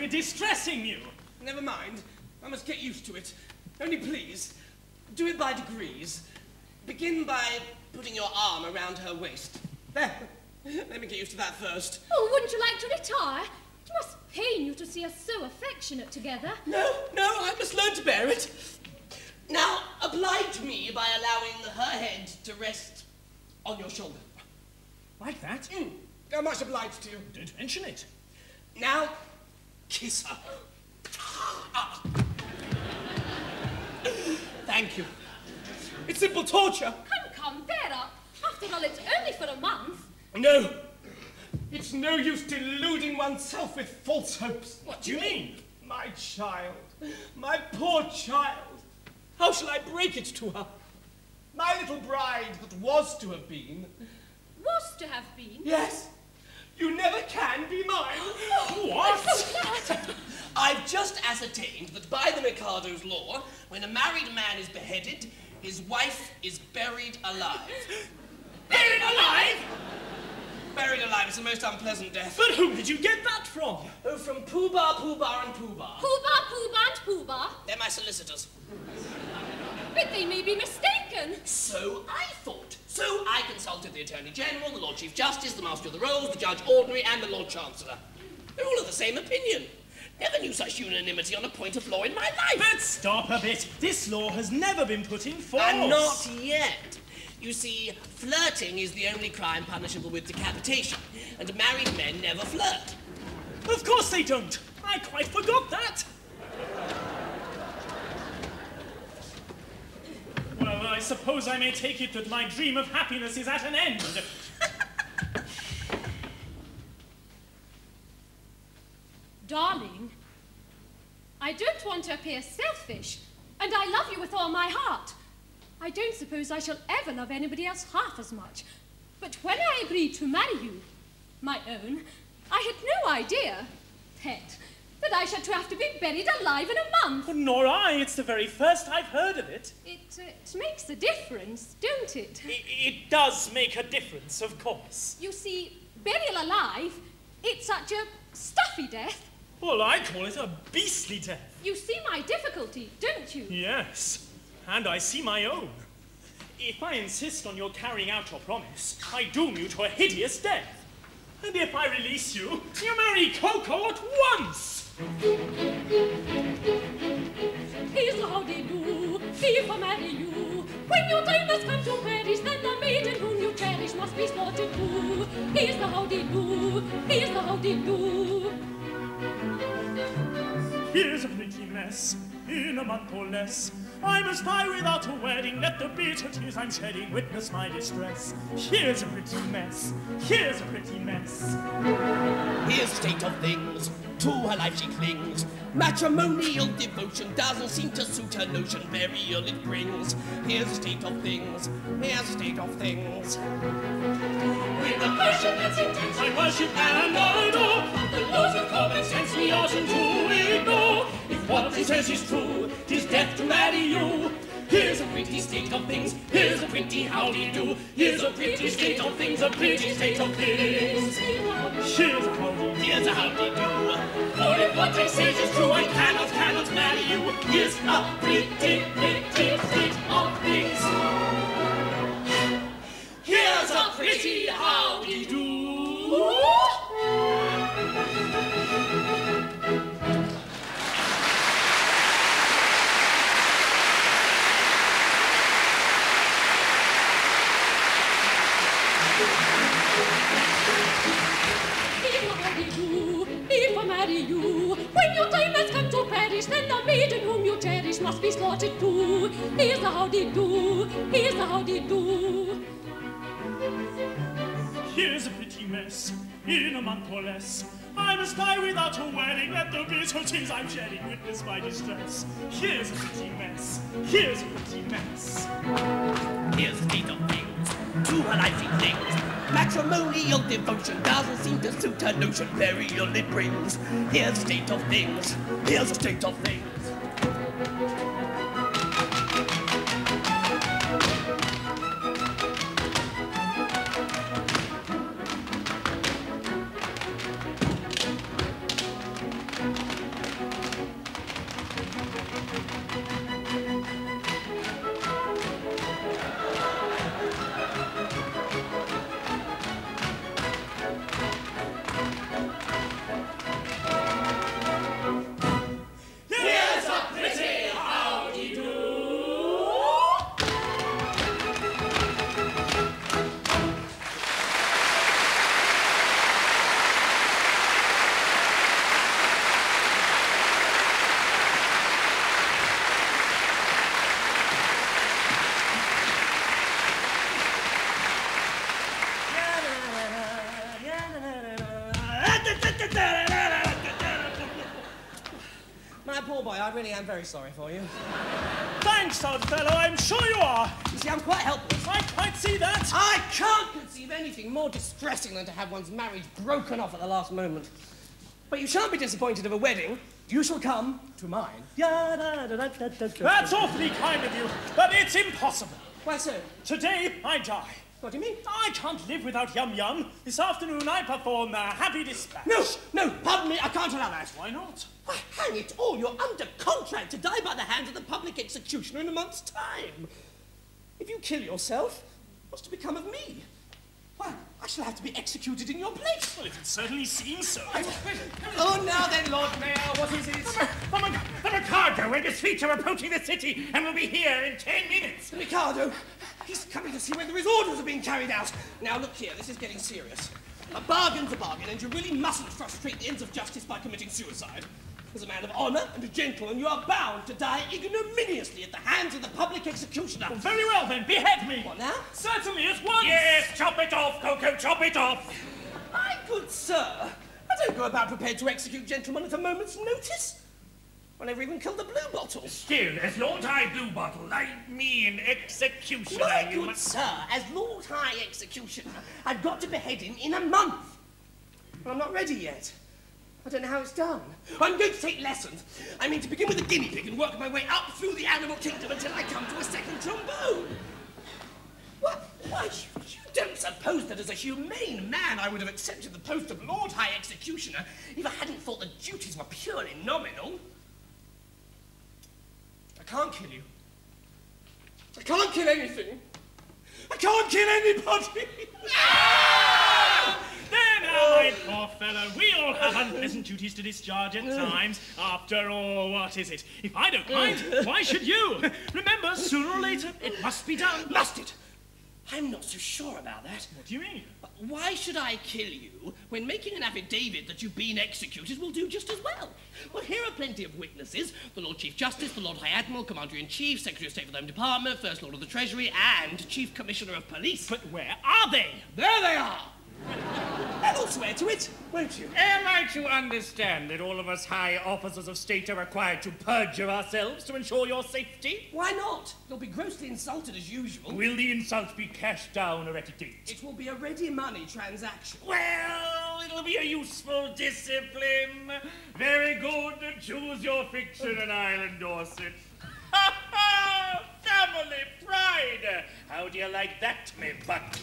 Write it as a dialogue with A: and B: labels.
A: I'm distressing you.
B: Never mind. I must get used to it. Only please, do it by degrees. Begin by putting your arm around her waist. There. Let me get used to that first.
C: Oh, wouldn't you like to retire? It must pain you to see us so affectionate together.
B: No, I must learn to bear it. Now, oblige me by allowing her head to rest on your shoulder.
A: Like that?
B: I'm much obliged to you.
A: Don't mention it.
B: Now, kiss her. Thank you. It's simple torture.
C: Come, bear up. After all, it's only for a month.
B: No. It's no use deluding oneself with false hopes.
A: What do you mean?
B: My child. My poor child. How shall I break it to her? My little bride that was to have been.
C: Was to have been?
B: Yes. You never can be mine.
A: What?
B: I've just ascertained that by the Mikado's law, when a married man is beheaded, his wife is buried alive.
A: Buried alive?
B: Buried alive is the most unpleasant death.
A: But whom did you get that from?
B: Oh, from Pooh Bah, Pooh Bah, and Pooh Bah.
C: Pooh Bah, Pooh Bah, and Pooh Bah?
B: They're my solicitors.
C: But they may be mistaken.
B: So I thought. So I consulted the Attorney General, the Lord Chief Justice, the Master of the Rolls, the Judge Ordinary, and the Lord Chancellor. They're all of the same opinion. Never knew such unanimity on a point of law in my life.
A: But stop a bit. This law has never been put in force.
B: And not yet. You see, flirting is the only crime punishable with decapitation, and married men never flirt.
A: Of course they don't. I quite forgot that. Well, I suppose I may take it that my dream of happiness is at an end.
C: Darling, I don't want to appear selfish, and I love you with all my heart. I don't suppose I shall ever love anybody else half as much. But when I agreed to marry you, my own, I had no idea, pet, that I should have to be buried alive in a month.
A: Nor I. It's the very first I've heard of it.
C: It makes a difference, don't it?
A: It does make a difference, of course.
C: You see, burial alive, it's such a stuffy death.
A: Well, I call it a beastly death.
C: You see my difficulty, don't you?
A: Yes. And I see my own. If I insist on your carrying out your promise, I doom you to a hideous death. And if I release you, you marry Coco at once!
C: Here's how they do, if I marry you. When your time has come to perish, then the maiden whom you cherish must be slaughtered too. Here's the how they do, here's the how they do.
A: Here's a pretty mess, in a month or less. I must die without a wedding, let the bitter tears I'm shedding witness my distress. Here's a pretty mess, here's a pretty mess.
B: Here's the state of things, to her life she clings. Matrimonial devotion doesn't seem to suit her notion, burial it brings. Here's the state of things, here's the state of things.
A: With a passion that's intense I worship and adore, the laws of common sense we oughtn't to ignore. If what he says is true, 'tis death to marry you. Here's a pretty state of things, here's a pretty howdy-do. Here's a pretty state of things, a pretty state of things. Here's a howdy-do,
B: Here's a howdy-do.
A: for if what he says is true, I cannot marry you. Here's a pretty state of things. Here's a pretty howdy-do.
C: If I marry you, when your time has come to perish, then the maiden whom you cherish must be slaughtered too. Here's the howdy-do, here's the howdy-do.
A: Here's a pretty mess, in a month or less. I must die without a wedding, let the bitter tears I'm shedding witness my distress. Here's a pretty mess, here's a pretty mess.
B: Here's the state of things, to her life she clings. Matrimonial devotion doesn't seem to suit her notion, burial it brings. Here's the state of things, here's the state of things. boy, I really am very sorry for you.
A: Thanks, old fellow, I'm sure you are.
B: You see, I'm quite helpless.
A: I quite see that.
B: I can't conceive anything more distressing than to have one's marriage broken off at the last moment. But you shan't be disappointed of a wedding. You shall come to mine.
A: That's awfully kind of you, but it's impossible.
B: Why so?
A: Today, I die.
B: What do you mean?
A: I can't live without Yum Yum. This afternoon, I perform Happy Dispatch.
B: No, pardon me, I can't allow that.
A: Why not?
B: Why, hang it all, you're under contract to die by the hands of the public executioner in a month's time. If you kill yourself, what's to become of me? Why, I shall have to be executed in your place.
A: Well, it certainly seems so.
B: Oh, now then, Lord Mayor, what is it?
D: The Mikado and his fleet are approaching the city and will be here in 10 minutes.
B: The Mikado, he's coming to see whether his orders are being carried out. Now, look here, this is getting serious. A bargain's a bargain, and you really mustn't frustrate the ends of justice by committing suicide. As a man of honour and a gentleman, you are bound to die ignominiously at the hands of the public executioner.
A: Well, very well, then, behead me.
B: What now?
A: Certainly, at once.
D: Yes, chop it off, Coco, chop it off.
B: My good sir, I don't go about prepared to execute gentlemen at a moment's notice. I never even killed a blue bottle.
D: Still, as Lord High Blue Bottle, I mean executioner.
B: My
D: you
B: good
D: must...
B: sir, as Lord High Executioner, I've got to behead him in a month. But I'm not ready yet. I don't know how it's done. I'm going to take lessons. I mean to begin with a guinea pig and work my way up through the animal kingdom until I come to a second trombone. What? Why, you don't suppose that as a humane man I would have accepted the post of Lord High Executioner if I hadn't thought the duties were purely nominal? I can't kill you. I can't kill anything. I can't kill anybody.
A: There now, my poor fellow, we all have unpleasant duties to discharge at times. After all, what is it? If I don't mind, why should you? Remember, sooner or later, it must be done.
B: Must it? I'm not so sure about that.
A: What do you mean?
B: Why should I kill you when making an affidavit that you've been executed will do just as well? Well, here are plenty of witnesses. The Lord Chief Justice, the Lord High Admiral, Commander-in-Chief, Secretary of State for the Home Department, First Lord of the Treasury, and Chief Commissioner of Police.
A: But where are they?
B: There they are! And I'll swear to it, won't you?
D: Am I to understand that all of us high officers of state are required to perjure ourselves to ensure your safety?
B: Why not? You'll be grossly insulted as usual.
D: Will the insult be cashed down or at a date?
B: It will be a ready money transaction.
D: Well, it'll be a useful discipline. Very good. Choose your fiction and I'll endorse it. Ha ha! Family pride! How do you like that, me buck?